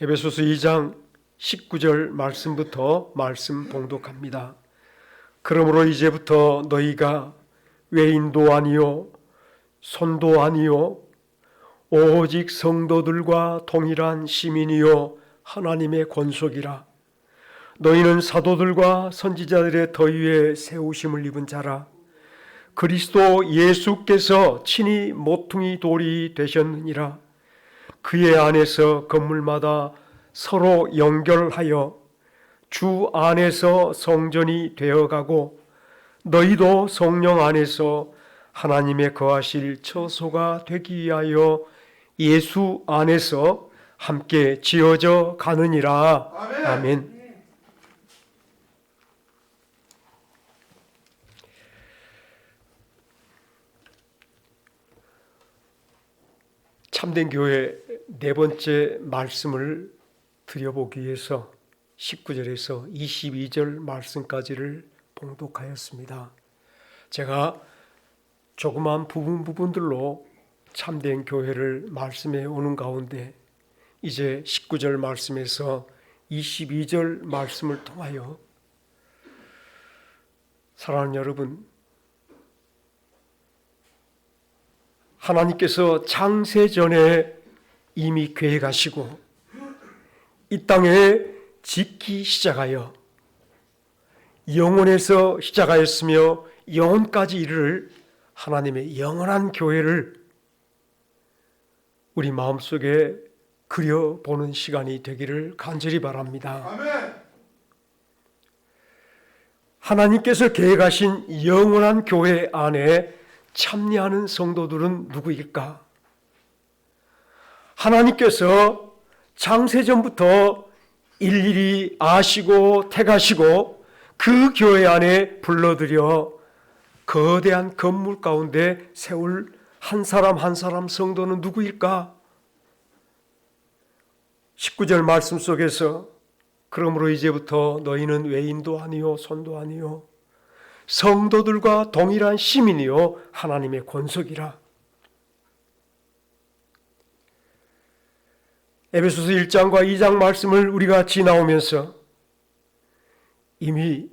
에베소서 2장 19절 말씀부터 말씀 봉독합니다. 그러므로 이제부터 너희가 외인도 아니요 손도 아니요 오직 성도들과 동일한 시민이요 하나님의 권속이라. 너희는 사도들과 선지자들의 더위에 세우심을 입은 자라. 그리스도 예수께서 친히 모퉁이 돌이 되셨느니라. 그의 안에서 건물마다 서로 연결하여 주 안에서 성전이 되어가고 너희도 성령 안에서 하나님의 거하실 처소가 되기 위하여 예수 안에서 함께 지어져 가느니라. 아멘. 아멘. 참된 교회 네 번째 말씀을 드려보기 위해서 19절에서 22절 말씀까지를 봉독하였습니다. 제가 조그만 부분들로 참된 교회를 말씀해 오는 가운데 이제 19절 말씀에서 22절 말씀을 통하여 사랑하는 여러분, 하나님께서 창세전에 이미 계획하시고 이 땅에 짓기 시작하여 영원에서 시작하였으며 영원까지 이르를 하나님의 영원한 교회를 우리 마음속에 그려보는 시간이 되기를 간절히 바랍니다. 아멘. 하나님께서 계획하신 영원한 교회 안에 참여하는 성도들은 누구일까? 하나님께서 창세전부터 일일이 아시고 택하시고 그 교회 안에 불러들여 거대한 건물 가운데 세울 한 사람 한 사람 성도는 누구일까? 19절 말씀 속에서 그러므로 이제부터 너희는 외인도 아니요 손도 아니요 성도들과 동일한 시민이요 하나님의 권속이라. 에베소서 1장과 2장 말씀을 우리가 지나오면서 이미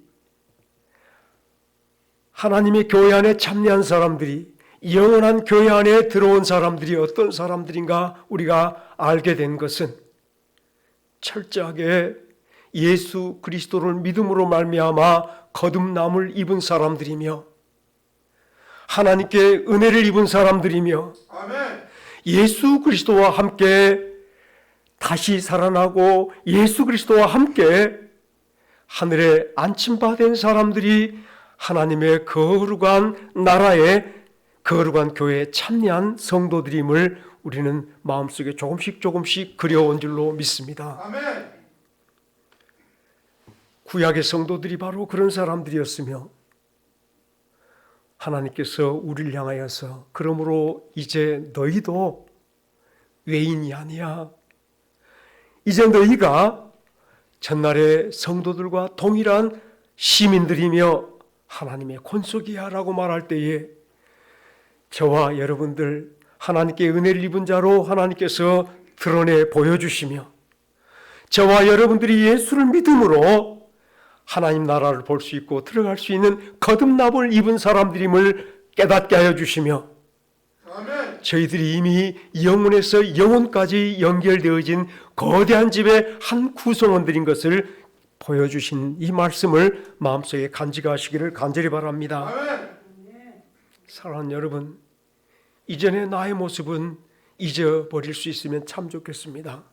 하나님의 교회 안에 참여한 사람들이, 영원한 교회 안에 들어온 사람들이 어떤 사람들인가 우리가 알게 된 것은 철저하게 예수 그리스도를 믿음으로 말미암아 거듭남을 입은 사람들이며 하나님께 은혜를 입은 사람들이며 아멘. 예수 그리스도와 함께 다시 살아나고 예수 그리스도와 함께 하늘에 안침받은 사람들이 하나님의 거룩한 나라에 거룩한 교회에 참여한 성도들임을 우리는 마음속에 조금씩 그려온 줄로 믿습니다. 아멘. 구약의 성도들이 바로 그런 사람들이었으며 하나님께서 우리를 향하여서 그러므로 이제 너희도 외인이 아니야. 이제 너희가 전날의 성도들과 동일한 시민들이며 하나님의 권속이야 라고 말할 때에 저와 여러분들 하나님께 은혜를 입은 자로 하나님께서 드러내 보여주시며 저와 여러분들이 예수를 믿음으로 하나님 나라를 볼 수 있고 들어갈 수 있는 거듭남을 입은 사람들임을 깨닫게 하여 주시며 아멘. 저희들이 이미 영원에서 영원까지 연결되어진 거대한 집의 한 구성원들인 것을 보여주신 이 말씀을 마음속에 간직하시기를 간절히 바랍니다. 아멘. 사랑하는 여러분, 이전의 나의 모습은 잊어버릴 수 있으면 참 좋겠습니다.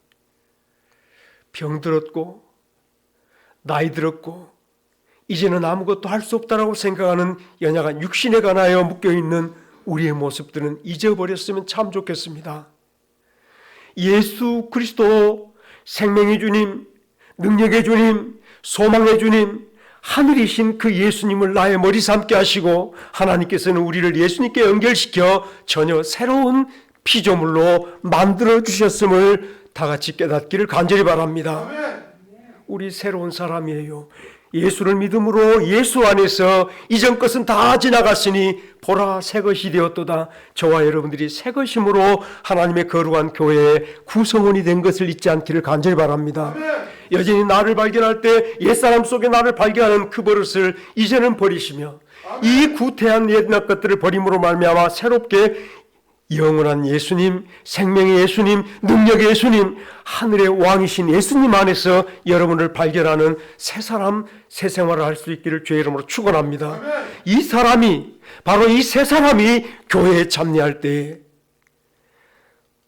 병들었고 나이 들었고 이제는 아무것도 할 수 없다라고 생각하는 연약한 육신에 관하여 묶여있는 우리의 모습들은 잊어버렸으면 참 좋겠습니다. 예수 그리스도 생명의 주님, 능력의 주님, 소망의 주님, 하늘이신 그 예수님을 나의 머리 삼게 하시고 하나님께서는 우리를 예수님께 연결시켜 전혀 새로운 피조물로 만들어 주셨음을 다 같이 깨닫기를 간절히 바랍니다. 우리 새로운 사람이에요. 예수를 믿음으로 예수 안에서 이전 것은 다 지나갔으니 보라 새 것이 되었도다. 저와 여러분들이 새 것임으로 하나님의 거룩한 교회의 구성원이 된 것을 잊지 않기를 간절히 바랍니다. 여전히 나를 발견할 때 옛사람 속에 나를 발견하는 그 버릇을 이제는 버리시며 이 구태한 옛날 것들을 버림으로 말미암아 새롭게 영원한 예수님, 생명의 예수님, 능력의 예수님, 하늘의 왕이신 예수님 안에서 여러분을 발견하는 새 사람, 새 생활을 할 수 있기를 주의 이름으로 축원합니다. 이 사람이, 바로 이 새 사람이 교회에 참여할 때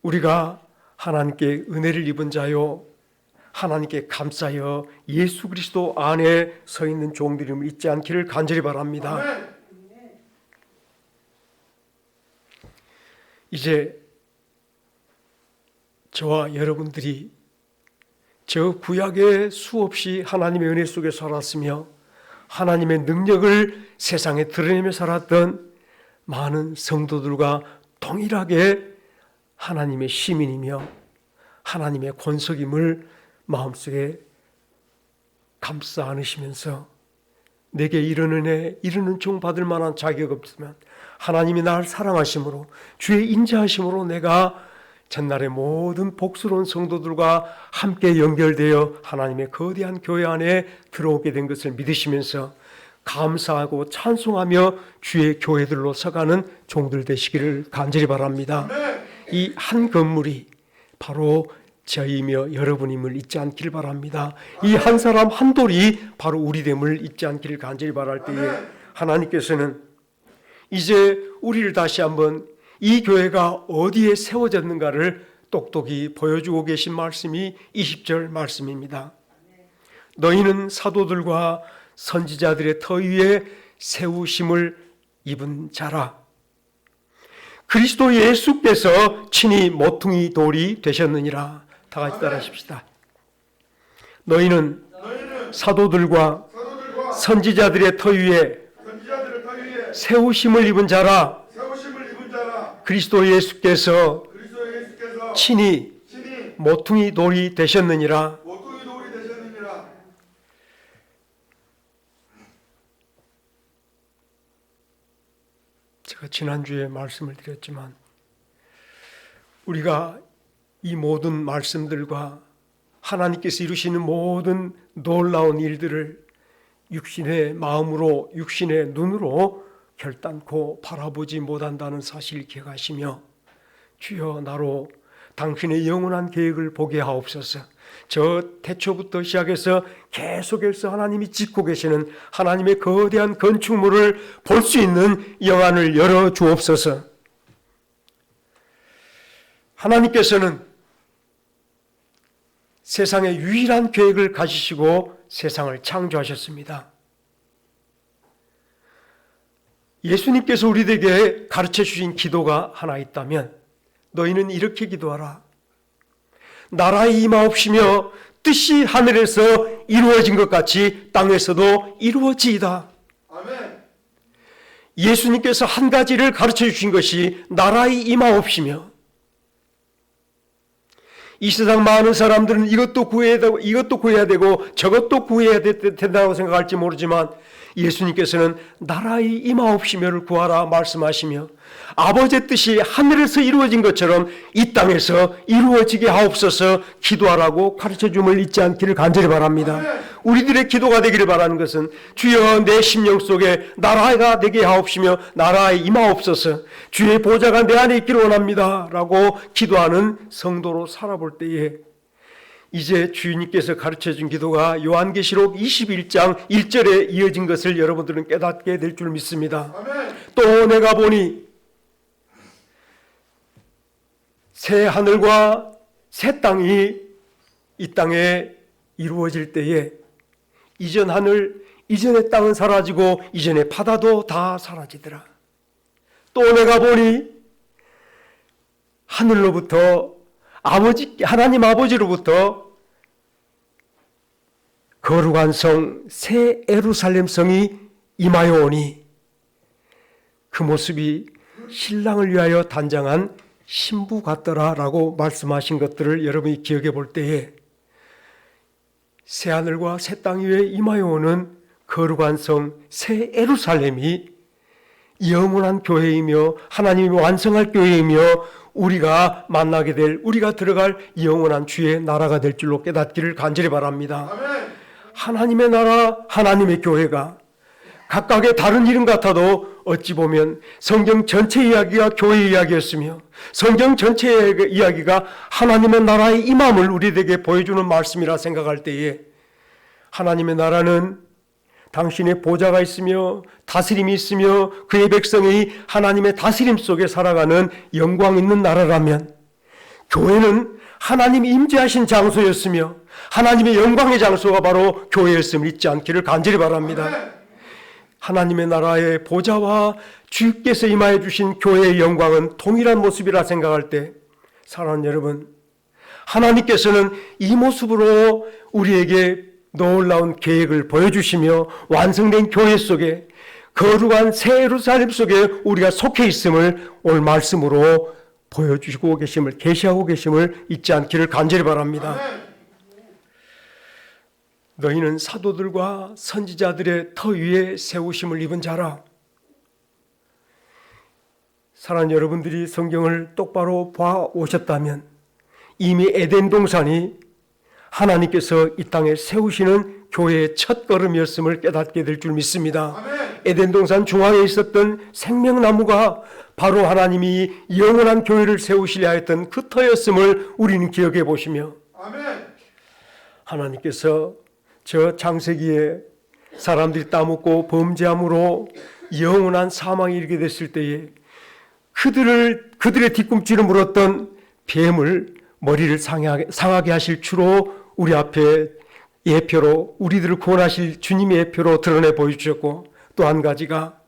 우리가 하나님께 은혜를 입은 자요, 하나님께 감싸여 예수 그리스도 안에 서 있는 종들임을 잊지 않기를 간절히 바랍니다. 이제 저와 여러분들이 저 구약에 수없이 하나님의 은혜 속에 살았으며 하나님의 능력을 세상에 드러내며 살았던 많은 성도들과 동일하게 하나님의 시민이며 하나님의 권속임을 마음속에 감싸 안으시면서 내게 이런 은혜, 이런 종 받을 만한 자격 없으면 하나님이 나를 사랑하심으로 주의 인자하심으로 내가 전날의 모든 복스러운 성도들과 함께 연결되어 하나님의 거대한 교회 안에 들어오게 된 것을 믿으시면서 감사하고 찬송하며 주의 교회들로 서가는 종들 되시기를 간절히 바랍니다. 이 한 건물이 바로 저희며 여러분임을 잊지 않기를 바랍니다. 이 한 사람 한 돌이 바로 우리됨을 잊지 않기를 간절히 바랄 때에 하나님께서는 이제 우리를 다시 한번 이 교회가 어디에 세워졌는가를 똑똑히 보여주고 계신 말씀이 20절 말씀입니다. 너희는 사도들과 선지자들의 터 위에 세우심을 입은 자라. 그리스도 예수께서 친히 모퉁이 돌이 되셨느니라. 다 같이 따라하십시다. 너희는 사도들과 선지자들의 터 위에 세우심을 입은 자라. 그리스도 예수께서 친히 모퉁이 돌이 되셨느니라. 제가 지난주에 말씀을 드렸지만 우리가 이 모든 말씀들과 하나님께서 이루시는 모든 놀라운 일들을 육신의 마음으로, 육신의 눈으로 결단코 바라보지 못한다는 사실을 기억하시며 주여 나로 당신의 영원한 계획을 보게 하옵소서. 저 태초부터 시작해서 계속해서 하나님이 짓고 계시는 하나님의 거대한 건축물을 볼 수 있는 영안을 열어 주옵소서. 하나님께서는 세상의 유일한 계획을 가지시고 세상을 창조하셨습니다. 예수님께서 우리에게 가르쳐 주신 기도가 하나 있다면 너희는 이렇게 기도하라. 나라의 임하옵시며 뜻이 하늘에서 이루어진 것 같이 땅에서도 이루어지이다. 아멘. 예수님께서 한 가지를 가르쳐 주신 것이 나라의 임하옵시며, 이 세상 많은 사람들은 이것도 구해야 되고 저것도 구해야 된다고 생각할지 모르지만 예수님께서는 나라의 임하옵시며를 구하라 말씀하시며 아버지의 뜻이 하늘에서 이루어진 것처럼 이 땅에서 이루어지게 하옵소서 기도하라고 가르쳐줌을 잊지 않기를 간절히 바랍니다. 우리들의 기도가 되기를 바라는 것은 주여 내 심령 속에 나라가 되게 하옵시며 나라에 임하옵소서, 주의 보좌가 내 안에 있기를 원합니다 라고 기도하는 성도로 살아볼 때에 이제 주님께서 가르쳐준 기도가 요한계시록 21장 1절에 이어진 것을 여러분들은 깨닫게 될 줄 믿습니다. 아멘. 또 내가 보니 새 하늘과 새 땅이 이 땅에 이루어질 때에 이전 하늘, 이전의 땅은 사라지고 이전의 바다도 다 사라지더라. 또 내가 보니 하늘로부터 하나님 아버지로부터 거룩한 성 새 예루살렘 성이 임하여 오니 그 모습이 신랑을 위하여 단장한 신부 같더라라고 말씀하신 것들을 여러분이 기억해 볼 때에 새 하늘과 새 땅 위에 임하여 오는 거룩한 성 새 예루살렘이 영원한 교회이며 하나님이 완성할 교회이며 우리가 만나게 될, 우리가 들어갈 영원한 주의 나라가 될 줄로 깨닫기를 간절히 바랍니다. 아멘. 하나님의 나라, 하나님의 교회가 각각의 다른 이름 같아도 어찌 보면 성경 전체 이야기가 교회 이야기였으며 성경 전체의 이야기가 하나님의 나라의 임함을 우리에게 보여주는 말씀이라 생각할 때에 하나님의 나라는 당신의 보좌가 있으며 다스림이 있으며 그의 백성이 하나님의 다스림 속에 살아가는 영광 있는 나라라면 교회는 하나님이 임재하신 장소였으며 하나님의 영광의 장소가 바로 교회였음을 잊지 않기를 간절히 바랍니다. 하나님의 나라의 보좌와 주께서 임하여 주신 교회의 영광은 동일한 모습이라 생각할 때 사랑하는 여러분, 하나님께서는 이 모습으로 우리에게 놀라운 계획을 보여주시며 완성된 교회 속에 거룩한 새 예루살렘 속에 우리가 속해 있음을 오늘 말씀으로 보여주시고 계심을, 계시하고 계심을 잊지 않기를 간절히 바랍니다. 너희는 사도들과 선지자들의 터 위에 세우심을 입은 자라. 사랑하는 여러분들이 성경을 똑바로 봐오셨다면 이미 에덴 동산이 하나님께서 이 땅에 세우시는 교회의 첫 걸음이었음을 깨닫게 될 줄 믿습니다. 아멘. 에덴 동산 중앙에 있었던 생명나무가 바로 하나님이 영원한 교회를 세우시려 했던 그 터였음을 우리는 기억해 보시며 아멘. 하나님께서 저 창세기에 사람들이 따먹고 범죄함으로 영원한 사망에 이르게 됐을 때에 그들의 뒤꿈치를 물었던 뱀을 머리를 상하게 하실 주로 우리 앞에 예표로 우리들을 구원하실 주님의 예표로 드러내 보여주셨고 또 한 가지가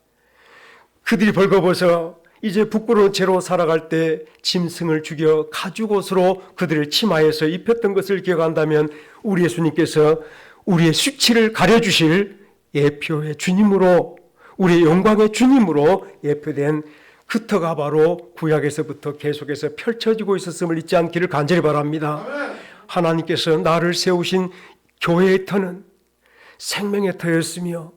그들이 벌거벗어 이제 부끄러운 채로 살아갈 때 짐승을 죽여 가죽옷으로 그들을 치마에서 입혔던 것을 기억한다면 우리 예수님께서 우리의 수치를 가려주실 예표의 주님으로 우리의 영광의 주님으로 예표된 그 터가 바로 구약에서부터 계속해서 펼쳐지고 있었음을 잊지 않기를 간절히 바랍니다. 하나님께서 나를 세우신 교회의 터는 생명의 터였으며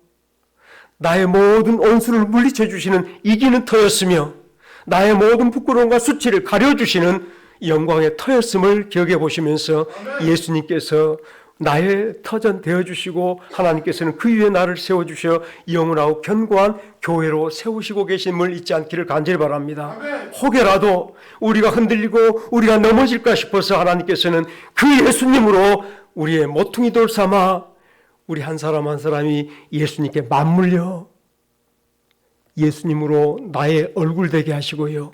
나의 모든 온수를 물리쳐 주시는 이기는 터였으며 나의 모든 부끄러움과 수치를 가려주시는 영광의 터였음을 기억해 보시면서 예수님께서 나의 터전 되어주시고 하나님께서는 그 위에 나를 세워주셔 영원하고 견고한 교회로 세우시고 계심을 잊지 않기를 간절히 바랍니다. 혹여라도 우리가 흔들리고 우리가 넘어질까 싶어서 하나님께서는 그 예수님으로 우리의 모퉁이 돌 삼아 우리 한 사람 한 사람이 예수님께 맞물려 예수님으로 나의 얼굴 되게 하시고요,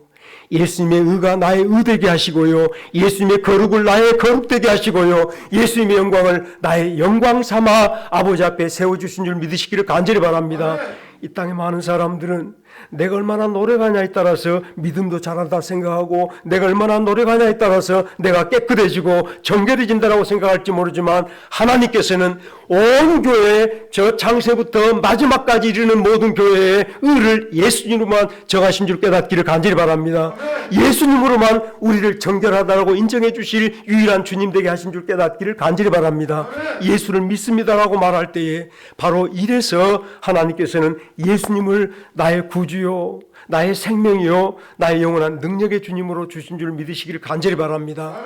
예수님의 의가 나의 의 되게 하시고요, 예수님의 거룩을 나의 거룩 되게 하시고요, 예수님의 영광을 나의 영광 삼아 아버지 앞에 세워주신 줄 믿으시기를 간절히 바랍니다. 이 땅에 많은 사람들은 내가 얼마나 노력하냐에 따라서 믿음도 잘한다 생각하고 내가 얼마나 노력하냐에 따라서 내가 깨끗해지고 정결해진다라고 생각할지 모르지만 하나님께서는 온 교회 저 창세부터 마지막까지 이르는 모든 교회의 의를 예수님으로만 정하신 줄 깨닫기를 간절히 바랍니다. 예수님으로만 우리를 정결하다라고 인정해 주실 유일한 주님 되게 하신 줄 깨닫기를 간절히 바랍니다. 예수를 믿습니다라고 말할 때에 바로 이래서 하나님께서는 예수님을 나의 구주요, 나의 생명이요, 나의 영원한 능력의 주님으로 주신 줄 믿으시기를 간절히 바랍니다.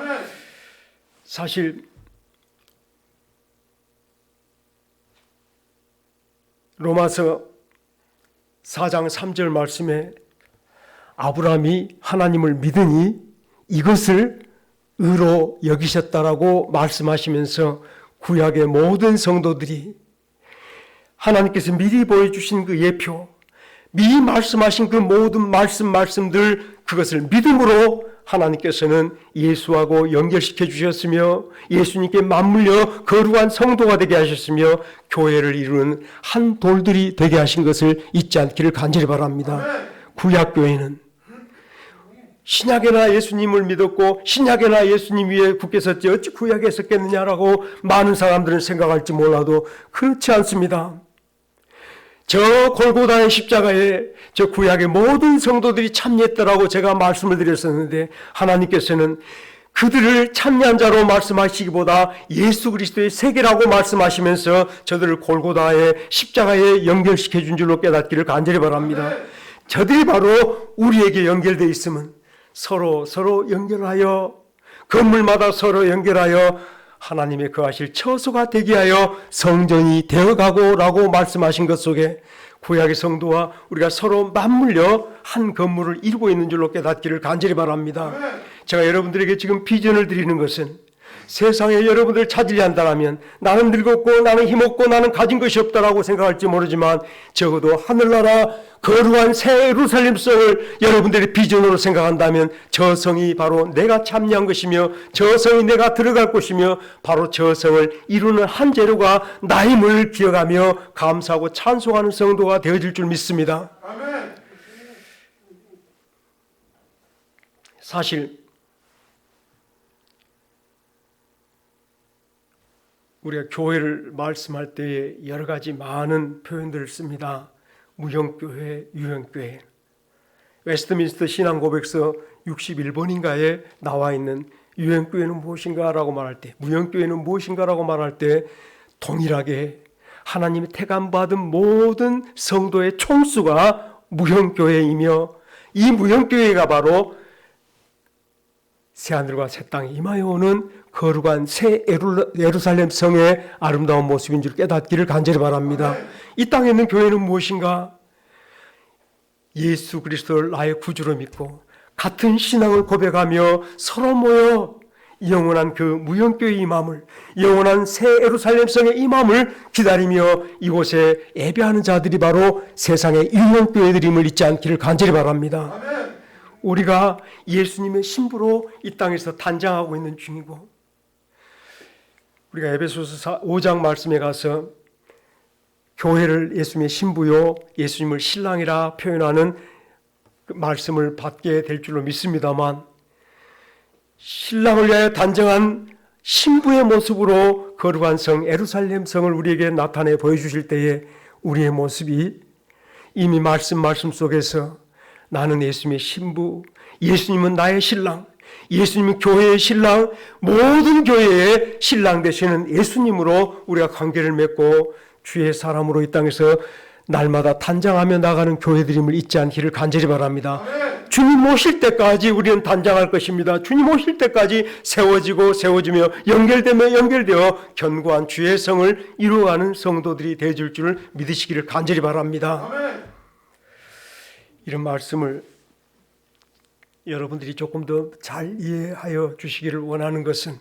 사실 로마서 4장 3절 말씀에 아브라함이 하나님을 믿으니 이것을 의로 여기셨다라고 말씀하시면서 구약의 모든 성도들이 하나님께서 미리 보여주신 그 예표, 미리 말씀하신 그 모든 말씀들 그것을 믿음으로 하나님께서는 예수하고 연결시켜 주셨으며 예수님께 맞물려 거룩한 성도가 되게 하셨으며 교회를 이루는 한 돌들이 되게 하신 것을 잊지 않기를 간절히 바랍니다. 구약교회는 신약에나 예수님을 믿었고 신약에나 예수님 위에 굳게 섰지 어찌 구약에 섰겠느냐라고 많은 사람들은 생각할지 몰라도 그렇지 않습니다. 저 골고다의 십자가에 저 구약의 모든 성도들이 참여했다라고 제가 말씀을 드렸었는데 하나님께서는 그들을 참여한 자로 말씀하시기보다 예수 그리스도의 세계라고 말씀하시면서 저들을 골고다의 십자가에 연결시켜 준 줄로 깨닫기를 간절히 바랍니다. 저들이 바로 우리에게 연결되어 있으면 서로 연결하여 건물마다 서로 연결하여 하나님의 거하실 처소가 되게 하여 성전이 되어가고 라고 말씀하신 것 속에 구약의 성도와 우리가 서로 맞물려 한 건물을 이루고 있는 줄로 깨닫기를 간절히 바랍니다. 제가 여러분들에게 지금 비전을 드리는 것은 세상에 여러분들을 찾으려 한다면 나는 늙었고 나는 힘없고 나는 가진 것이 없다라고 생각할지 모르지만 적어도 하늘나라 거룩한 새 예루살렘 성을 여러분들의 비전으로 생각한다면 저 성이 바로 내가 참여한 것이며 저 성이 내가 들어갈 곳이며 바로 저 성을 이루는 한 재료가 나임을 기억하며 감사하고 찬송하는 성도가 되어질 줄 믿습니다. 아멘. 사실 우리가 교회를 말씀할 때에 여러 가지 많은 표현들을 씁니다. 무형교회, 유형교회. 웨스트민스터 신앙고백서 61번인가에 나와 있는 유형교회는 무엇인가라고 말할 때, 무형교회는 무엇인가라고 말할 때 동일하게 하나님이 택함받은 모든 성도의 총수가 무형교회이며 이 무형교회가 바로 새하늘과 새 땅에 임하여 오는 거룩한 새 예루살렘 성의 아름다운 모습인 줄 깨닫기를 간절히 바랍니다. 이 땅에 있는 교회는 무엇인가? 예수 그리스도를 나의 구주로 믿고 같은 신앙을 고백하며 서로 모여 영원한 그 무형교회의 임함을, 영원한 새 예루살렘 성의 임함을 기다리며 이곳에 예배하는 자들이 바로 세상의 유형교회들임을 잊지 않기를 간절히 바랍니다. 우리가 예수님의 신부로 이 땅에서 단장하고 있는 중이고, 우리가 에베소서 5장 말씀에 가서 교회를 예수님의 신부요 예수님을 신랑이라 표현하는 그 말씀을 받게 될 줄로 믿습니다만, 신랑을 위하여 단정한 신부의 모습으로 거룩한 성 예루살렘 성을 우리에게 나타내 보여주실 때에 우리의 모습이 이미 말씀 속에서 나는 예수님의 신부, 예수님은 나의 신랑, 예수님은 교회의 신랑, 모든 교회의 신랑 되시는 예수님으로 우리가 관계를 맺고 주의 사람으로 이 땅에서 날마다 단장하며 나가는 교회들임을 잊지 않기를 간절히 바랍니다. 주님 오실 때까지 우리는 단장할 것입니다. 주님 오실 때까지 세워지며 연결되어 견고한 주의 성을 이루어가는 성도들이 되어줄 줄 믿으시기를 간절히 바랍니다. 이런 말씀을 여러분들이 조금 더 잘 이해하여 주시기를 원하는 것은,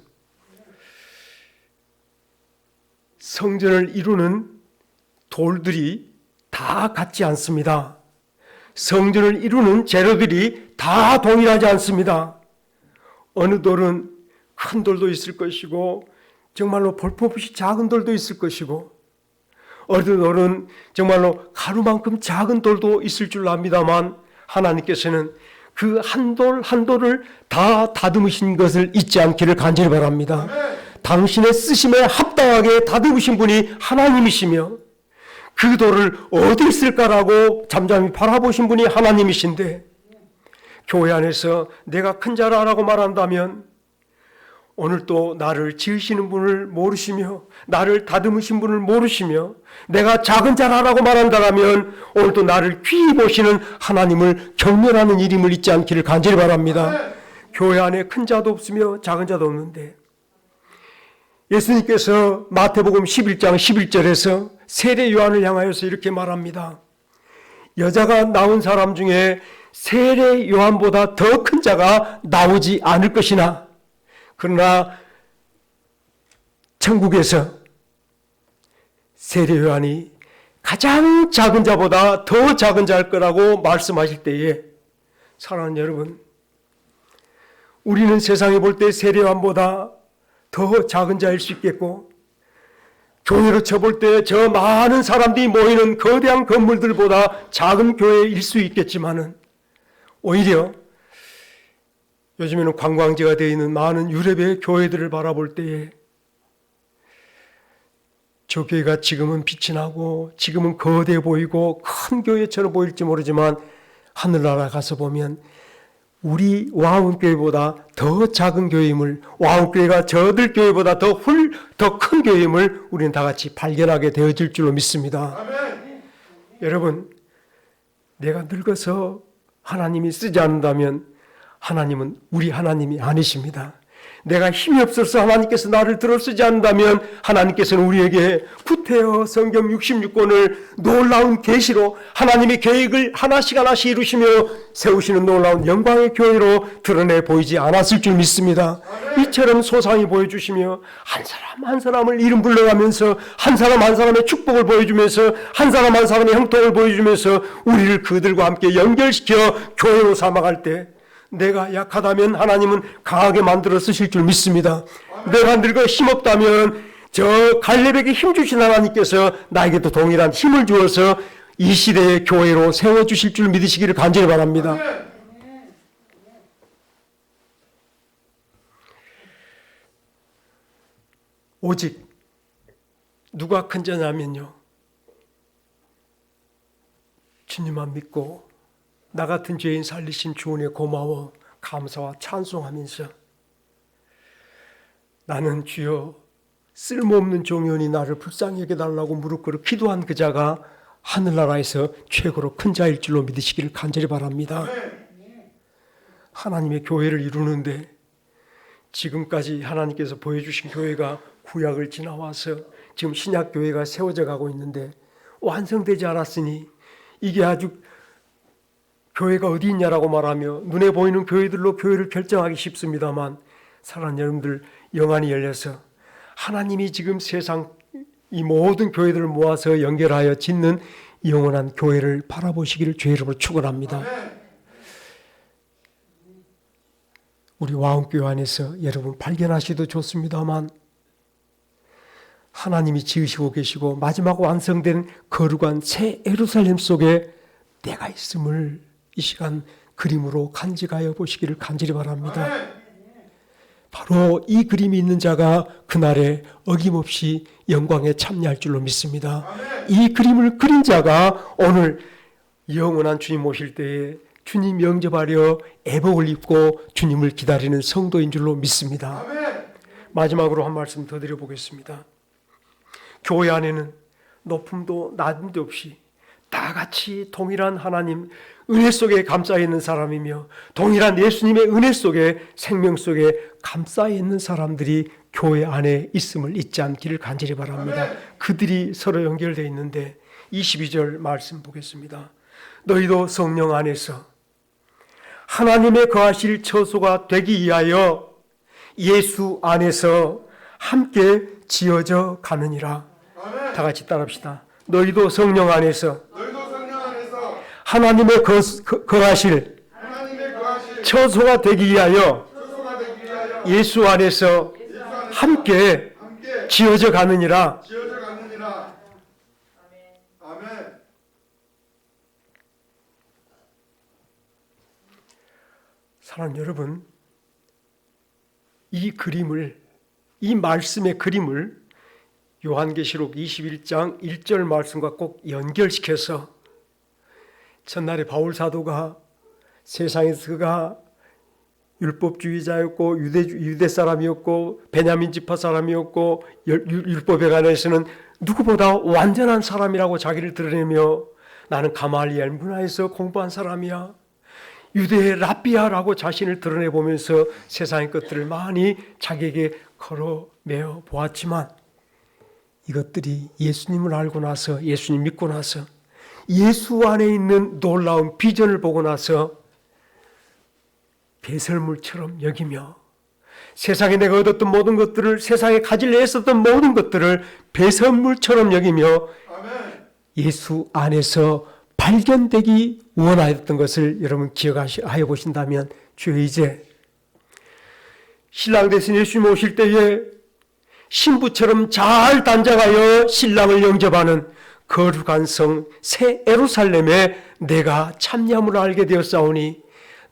성전을 이루는 돌들이 다 같지 않습니다. 성전을 이루는 재료들이 다 동일하지 않습니다. 어느 돌은 큰 돌도 있을 것이고 정말로 볼품없이 작은 돌도 있을 것이고, 어느 돌은 정말로 가루만큼 작은 돌도 있을 줄 압니다만, 하나님께서는 그 한 돌 한 돌을 다 다듬으신 것을 잊지 않기를 간절히 바랍니다. 당신의 쓰심에 합당하게 다듬으신 분이 하나님이시며 그 돌을 어디 있을까라고 잠잠히 바라보신 분이 하나님이신데, 교회 안에서 내가 큰 자라라고 말한다면 오늘 또 나를 지으시는 분을 모르시며 나를 다듬으신 분을 모르시며 내가 작은 자라라고 말한다면 오늘 또 나를 귀히 보시는 하나님을 경멸하는 일임을 잊지 않기를 간절히 바랍니다. 교회 안에 큰 자도 없으며 작은 자도 없는데, 예수님께서 마태복음 11장 11절에서 세례 요한을 향하여서 이렇게 말합니다. 여자가 낳은 사람 중에 세례 요한보다 더 큰 자가 나오지 않을 것이나, 그러나 천국에서 세례 요한이 가장 작은 자보다 더 작은 자일 거라고 말씀하실 때에, 사랑하는 여러분, 우리는 세상에 볼 때 세례 요한보다 더 작은 자일 수 있겠고, 교회로 쳐볼 때 저 많은 사람들이 모이는 거대한 건물들보다 작은 교회일 수 있겠지만은, 오히려 요즘에는 관광지가 되어 있는 많은 유럽의 교회들을 바라볼 때에 저 교회가 지금은 빛이 나고 지금은 거대해 보이고 큰 교회처럼 보일지 모르지만, 하늘나라 가서 보면 우리 와운교회보다 더 작은 교회임을, 와운교회가 저들 교회보다 더 큰 교회임을 우리는 다 같이 발견하게 되어질 줄로 믿습니다. 아멘. 여러분, 내가 늙어서 하나님이 쓰지 않는다면 하나님은 우리 하나님이 아니십니다. 내가 힘이 없어서 하나님께서 나를 들어 쓰지 않는다면 하나님께서는 우리에게 구태여 성경 66권을 놀라운 계시로 하나님의 계획을 하나씩 하나씩 이루시며 세우시는 놀라운 영광의 교회로 드러내 보이지 않았을 줄 믿습니다. 이처럼 소상히 보여주시며 한 사람 한 사람을 이름 불러가면서 한 사람 한 사람의 축복을 보여주면서 한 사람 한 사람의 형통을 보여주면서 우리를 그들과 함께 연결시켜 교회로 삼아갈 때 내가 약하다면 하나님은 강하게 만들어 쓰실 줄 믿습니다. 내가 늙어 힘없다면 저 갈렙에게 힘 주신 하나님께서 나에게도 동일한 힘을 주어서 이 시대의 교회로 세워주실 줄 믿으시기를 간절히 바랍니다. 오직 누가 큰 자냐면요, 주님만 믿고 나 같은 죄인 살리신 주 은혜 고마워 감사와 찬송하면서 나는 주여 쓸모없는 종이오니 나를 불쌍히 여겨달라고 무릎 꿇어 기도한 그 자가 하늘나라에서 최고로 큰 자일 줄로 믿으시기를 간절히 바랍니다. 하나님의 교회를 이루는데 지금까지 하나님께서 보여주신 교회가 구약을 지나와서 지금 신약 교회가 세워져 가고 있는데 완성되지 않았으니 이게 아주 교회가 어디 있냐라고 말하며 눈에 보이는 교회들로 교회를 결정하기 쉽습니다만 사랑하는 여러분들, 영안이 열려서 하나님이 지금 세상 이 모든 교회들을 모아서 연결하여 짓는 영원한 교회를 바라보시기를 주의 이름으로 축원합니다. 우리 와운교회 안에서 여러분 발견하시도 좋습니다만 하나님이 지으시고 계시고 마지막 완성된 거룩한 새 예루살렘 속에 내가 있음을 이 시간 그림으로 간직하여 보시기를 간절히 바랍니다. 바로 이 그림이 있는 자가 그날에 어김없이 영광에 참여할 줄로 믿습니다. 이 그림을 그린 자가 오늘 영원한 주님 오실 때에 주님 영접하려 애복을 입고 주님을 기다리는 성도인 줄로 믿습니다. 마지막으로 한 말씀 더 드려보겠습니다. 교회 안에는 높음도 낮음도 없이 다 같이 동일한 하나님 은혜 속에 감싸 있는 사람이며 동일한 예수님의 은혜 속에 생명 속에 감싸 있는 사람들이 교회 안에 있음을 잊지 않기를 간절히 바랍니다. 그들이 서로 연결되어 있는데 22절 말씀 보겠습니다. 너희도 성령 안에서 하나님의 거하실 처소가 되기 위하여 예수 안에서 함께 지어져 가느니라. 다 같이 따라합시다. 너희도 성령 안에서 하나님의 거하실 처소가 되기 위하여 예수 안에서 함께 지어져 가느니라. 아멘. 사랑하는 여러분, 이 그림을, 이 말씀의 그림을 요한계시록 21장 1절 말씀과 꼭 연결시켜서 첫날에 바울 사도가 세상에서 그가 율법주의자였고 유대 사람이었고 베냐민 지파 사람이었고 율법에 관해서는 누구보다 완전한 사람이라고 자기를 드러내며 나는 가말리엘 문화에서 공부한 사람이야, 유대의 랍비야라고 자신을 드러내보면서 세상의 것들을 많이 자기에게 걸어매어 보았지만 이것들이 예수님을 알고 나서, 예수님 믿고 나서 예수 안에 있는 놀라운 비전을 보고 나서 배설물처럼 여기며 세상에 내가 얻었던 모든 것들을, 세상에 가지려 했었던 모든 것들을 배설물처럼 여기며 예수 안에서 발견되기 원하였던 것을 여러분 기억하여 보신다면, 주여 이제 신랑 대신 예수님 오실 때에 신부처럼 잘 단장하여 신랑을 영접하는 거룩한 성 새 예루살렘에 내가 참여함을 알게 되었사오니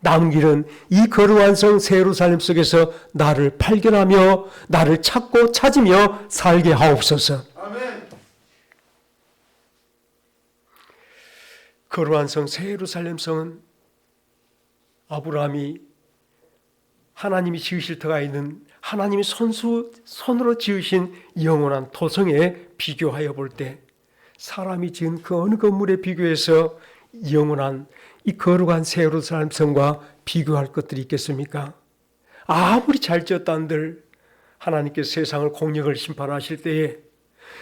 남은 길은 이 거룩한 성 새 예루살렘 속에서 나를 발견하며 나를 찾고 찾으며 살게 하옵소서. 아멘. 거룩한 성 새 예루살렘 성은 아브라함이 하나님이 지으실 터가 있는 하나님이 손으로 지으신 영원한 토성에 비교하여 볼 때 사람이 지은 그 어느 건물에 비교해서 영원한 이 거룩한 새 예루살렘 성과 비교할 것들이 있겠습니까? 아무리 잘 지었다는들 하나님께서 세상을 공력을 심판하실 때에,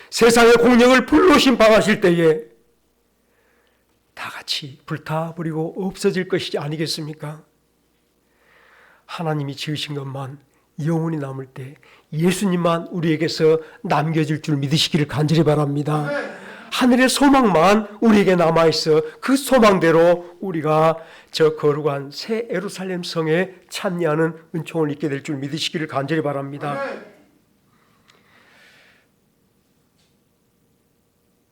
세상의 공력을 불로 심판하실 때에 다 같이 불타버리고 없어질 것이 아니겠습니까? 하나님이 지으신 것만 영원히 남을 때 예수님만 우리에게서 남겨질 줄 믿으시기를 간절히 바랍니다. 하늘의 소망만 우리에게 남아있어 그 소망대로 우리가 저 거룩한 새 예루살렘 성에 참여하는 은총을 입게 될 줄 믿으시기를 간절히 바랍니다.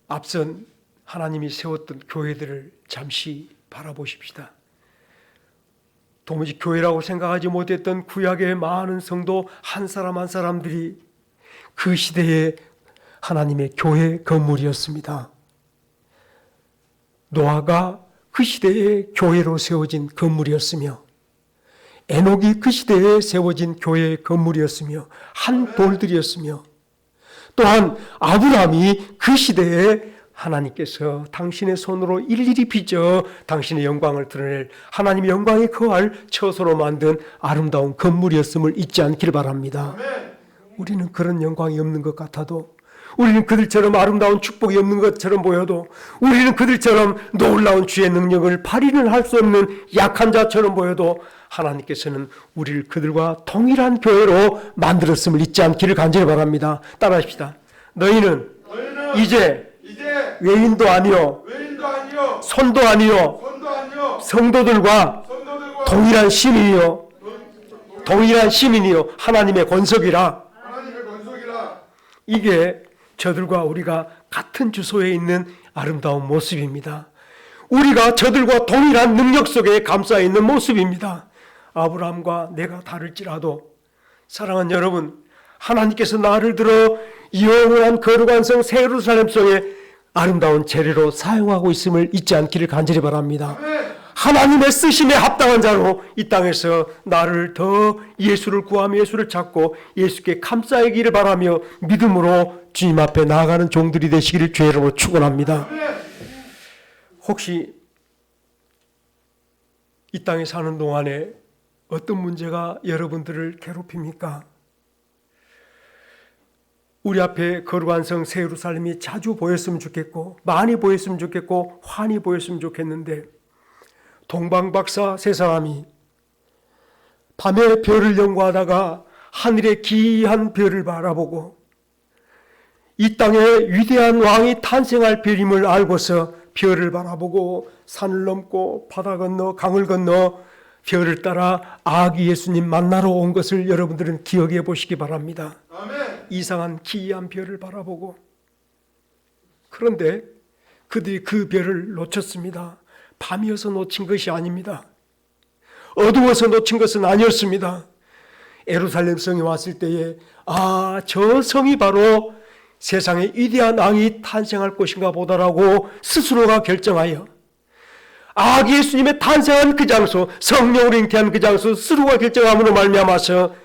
앞선 하나님이 세웠던 교회들을 잠시 바라보십시다. 도무지 교회라고 생각하지 못했던 구약의 많은 성도 한 사람 한 사람들이 그 시대의 하나님의 교회 건물이었습니다. 노아가 그 시대의 교회로 세워진 건물이었으며, 에녹이 그 시대에 세워진 교회의 건물이었으며 한 돌들이었으며, 또한 아브라함이 그 시대에 하나님께서 당신의 손으로 일일이 빚어 당신의 영광을 드러낼 하나님의 영광이 거할 처소로 만든 아름다운 건물이었음을 잊지 않기를 바랍니다. 우리는 그런 영광이 없는 것 같아도, 우리는 그들처럼 아름다운 축복이 없는 것처럼 보여도, 우리는 그들처럼 놀라운 주의 능력을 발휘를 할 수 없는 약한 자처럼 보여도 하나님께서는 우리를 그들과 동일한 교회로 만들었음을 잊지 않기를 간절히 바랍니다. 따라합시다. 너희는 이제 외인도 아니요 손도 아니요 성도들과 동일한 시민이요 하나님의 권속이라. 이게 저들과 우리가 같은 주소에 있는 아름다운 모습입니다. 우리가 저들과 동일한 능력 속에 감싸 있는 모습입니다. 아브라함과 내가 다를지라도 사랑하는 여러분, 하나님께서 나를 들어 영원한 거룩한 성 새 예루살렘 성에 아름다운 재료로 사용하고 있음을 잊지 않기를 간절히 바랍니다. 하나님의 쓰심에 합당한 자로 이 땅에서 나를 더 예수를 구하며 예수를 찾고 예수께 감싸기를 바라며 믿음으로 주님 앞에 나아가는 종들이 되시기를 주의 이름으로 축원합니다. 혹시 이 땅에 사는 동안에 어떤 문제가 여러분들을 괴롭힙니까? 우리 앞에 거룩한 성 새 예루살렘이 자주 보였으면 좋겠고, 많이 보였으면 좋겠고, 환히 보였으면 좋겠는데, 동방박사 세 사람이 밤에 별을 연구하다가 하늘의 기이한 별을 바라보고 이 땅에 위대한 왕이 탄생할 별임을 알고서 별을 바라보고 산을 넘고 바다 건너 강을 건너 별을 따라 아기 예수님 만나러 온 것을 여러분들은 기억해 보시기 바랍니다. 아멘. 이상한 기이한 별을 바라보고, 그런데 그들이 그 별을 놓쳤습니다. 밤이어서 놓친 것이 아닙니다. 어두워서 놓친 것은 아니었습니다. 예루살렘 성에 왔을 때에 저 성이 바로 세상의 위대한 왕이 탄생할 것인가 보다라고 스스로가 결정하여 아기 예수님의 탄생한 그 장소, 성령으로 잉태한 그 장소 스스로가 결정함으로 말미암아서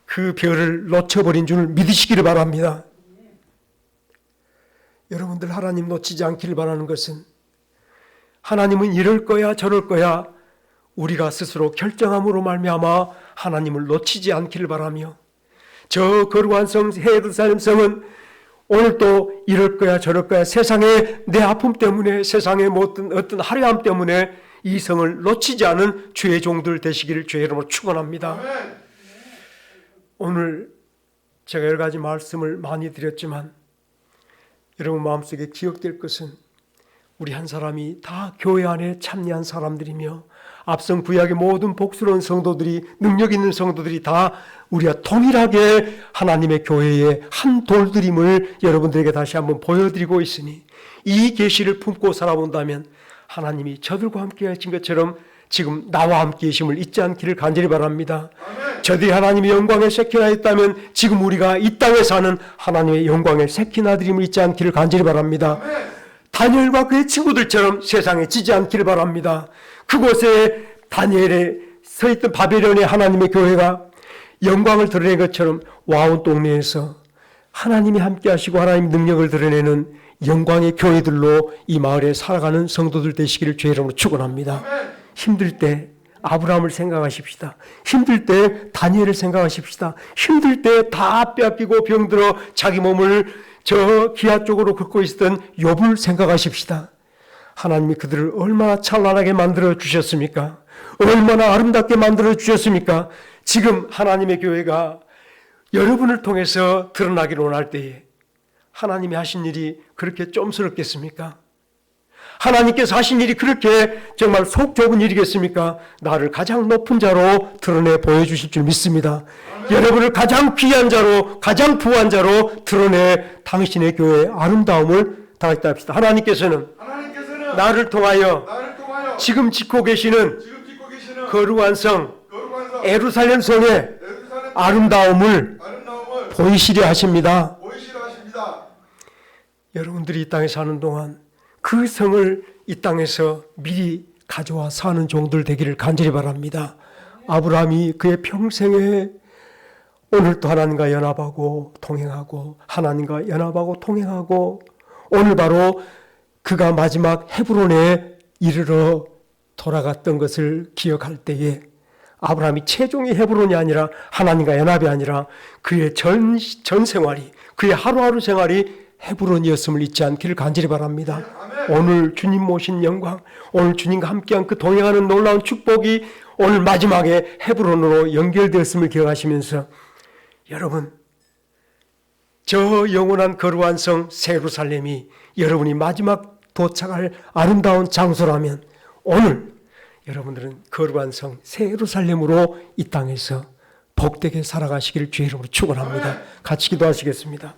그 별을 놓쳐버린 줄 믿으시기를 바랍니다. 여러분들 하나님 놓치지 않기를 바라는 것은, 하나님은 이럴 거야 저럴 거야 우리가 스스로 결정함으로 말미암아 하나님을 놓치지 않기를 바라며, 저 거룩한 성 예루살렘 성은 오늘도 이럴 거야 저럴 거야 세상의 내 아픔 때문에, 세상의 어떤 화려함 때문에 이 성을 놓치지 않은 주의 종들 되시기를 주의 이름으로 축원합니다. 오늘 제가 여러 가지 말씀을 많이 드렸지만 여러분 마음속에 기억될 것은, 우리 한 사람이 다 교회 안에 참여한 사람들이며 앞선 구약의 모든 복스러운 성도들이, 능력 있는 성도들이 다 우리가 동일하게 하나님의 교회의 한 돌들임을 여러분들에게 다시 한번 보여드리고 있으니, 이 계시를 품고 살아본다면 하나님이 저들과 함께 하신 것처럼 지금 나와 함께 계심을 잊지 않기를 간절히 바랍니다. 아멘. 저들이 하나님의 영광의 세키나였다면 지금 우리가 이 땅에 사는 하나님의 영광의 세키나들임을 잊지 않기를 간절히 바랍니다. 아멘. 다니엘과 그의 친구들처럼 세상에 지지 않기를 바랍니다. 그곳에 다니엘의 서 있던 바벨론의 하나님의 교회가 영광을 드러낸 것처럼 와온 동네에서 하나님이 함께 하시고 하나님의 능력을 드러내는 영광의 교회들로 이 마을에 살아가는 성도들 되시기를 주의 이름으로 축원합니다. 힘들 때 아브라함을 생각하십시다. 힘들 때 다니엘을 생각하십시다. 힘들 때 다 빼앗기고 병들어 자기 몸을 저 기아 쪽으로 긋고 있었던 욥을 생각하십시다. 하나님이 그들을 얼마나 찬란하게 만들어 주셨습니까? 얼마나 아름답게 만들어 주셨습니까? 지금 하나님의 교회가 여러분을 통해서 드러나기를 원할 때에 하나님이 하신 일이 그렇게 좀스럽겠습니까? 하나님께서 하신 일이 그렇게 정말 속 좁은 일이겠습니까? 나를 가장 높은 자로 드러내 보여주실 줄 믿습니다. 여러분을 가장 귀한 자로, 가장 부한 자로 드러내 당신의 교회의 아름다움을 당했다 합시다. 하나님께서는 나를 통하여 지금 짓고 계시는 거룩한 성 예루살렘 성의 아름다움을 보이시려 하십니다. 여러분들이 이 땅에 사는 동안 그 성을 이 땅에서 미리 가져와 사는 종들 되기를 간절히 바랍니다. 아브라함이 그의 평생에 오늘도 하나님과 연합하고 통행하고 하나님과 연합하고 통행하고 오늘 바로 그가 마지막 헤브론에 이르러 돌아갔던 것을 기억할 때에 아브라함이 최종의 헤브론이 아니라 하나님과 연합이 아니라 그의 전 생활이 그의 하루하루 생활이 헤브론이었음을 잊지 않기를 간절히 바랍니다. 오늘 주님 모신 영광, 오늘 주님과 함께한 그 동행하는 놀라운 축복이 오늘 마지막에 헤브론으로 연결되었음을 기억하시면서 여러분, 저 영원한 거룩한 성 예루살렘이 여러분이 마지막 도착할 아름다운 장소라면 오늘 여러분들은 거룩한 성 예루살렘으로 이 땅에서 복되게 살아가시기를 주의 이름으로 축원합니다. 같이 기도하시겠습니다.